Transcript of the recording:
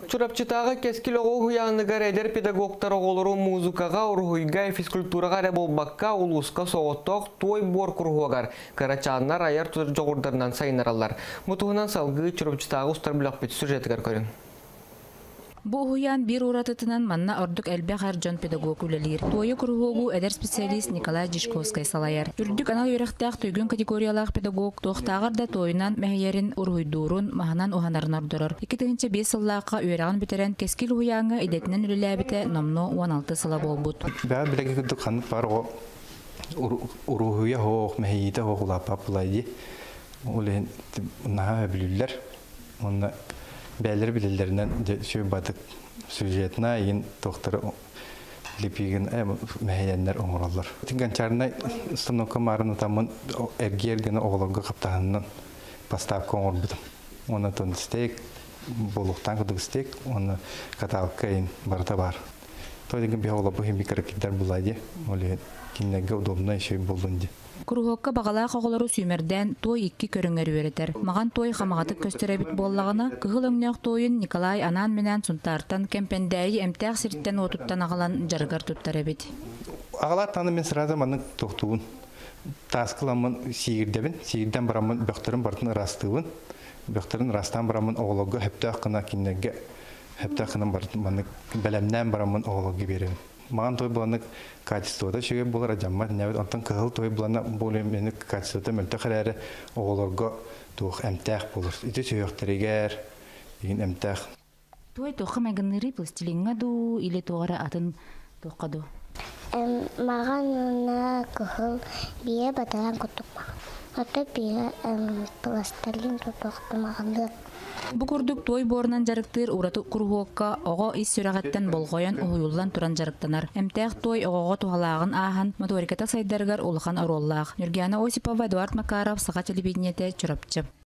Чурапчытағы кескил оғу хуяныгар әдер педагогтар оғылыру музыкаға, урхуйга, физкультураға рә болбаққа, улуска соғыттоқ той бор күрхуағар. Карачаннар аяр тұр жоғырдарынан сайынаралар. Мұтығынан салғы чурапчытағы ұстар білақ бет сюжетігер көрін. Бу хуян бир уратытынан манна ордук элбе харжон педагог үлелир. Тойы кургугу эдер специалист Николай Жишковский салаяр. Үрдүк анал юрактак тойгун категориялах педагог тохтагар да тойынан мэхерин ургуйдурун маханан уханарын ордорор. 2005 сыллакка үйраган битерен кескил хуянга идетинен үлеләбите номно 16 сыла болбут. Бә билеги күдүк ханы бар о ургуя хох мэхийте хохла папулайди. Улен наха билүлләр. Онна бәлер билелеринен шөй батык сюжетна ен тоқтары лепиген мәхәйәннәр оңыралар. Тинганчарына станокка марын тамын әргергені оғылығы қаптағынан поставка оңыр бітім. Оны тон стейк, болуқтан күдік стейк, оны каталыққа ен барыта бар. Той деген бе оғылы бұхим бекаракеттер бұлайды, оле кеннеге удобна шөй болдынды. Курухокка бағалаа қоғылару сүймерден той 2 көріңер өретер. Маған той қамағатық көстеребіт боллағына, кығыл өңнеқ тойын Николай анан менен сұнтартан кемпендәйі әмтәқ сирттен отуттан ағалан жарғар тұттар әбет. Ағалар таны мен сыраза маның тоқтуын. Таскыламын сиірдебін, сиірден барамын бөқтірін бартын растығын. Бөқтірін растан барамын оғылығы хөптәқ қына кеннеге, хөптәқ қына бартын бәлемнен барамын оғылығы беремін. Маған той бұланық качествода шеге болар ажаммат нәвет антын кығыл той бұлана болы мені качествода мөлті қырәрі оғыларға туық әмтәқ болыр. Иті сөйіқтерегер, еген әмтәқ. Той тоқы мәгіннері пластилинға ду, или тоғара атын тоққа ду? Маған оны кығыл бие батаран күттік маған. Оты бие пластилин тоқты мағанды. Бу курдук той борунан жарыктыр ураты кургуокка ого ис сүрагаттан болгоян уюллан туран жарыктанар. Эмтех той огого тухалагын ахан моториката сайдаргар улхан ороллах. Нургияна Осипова, Эдуард Макаров, Саха телевидениете, Чурапчы.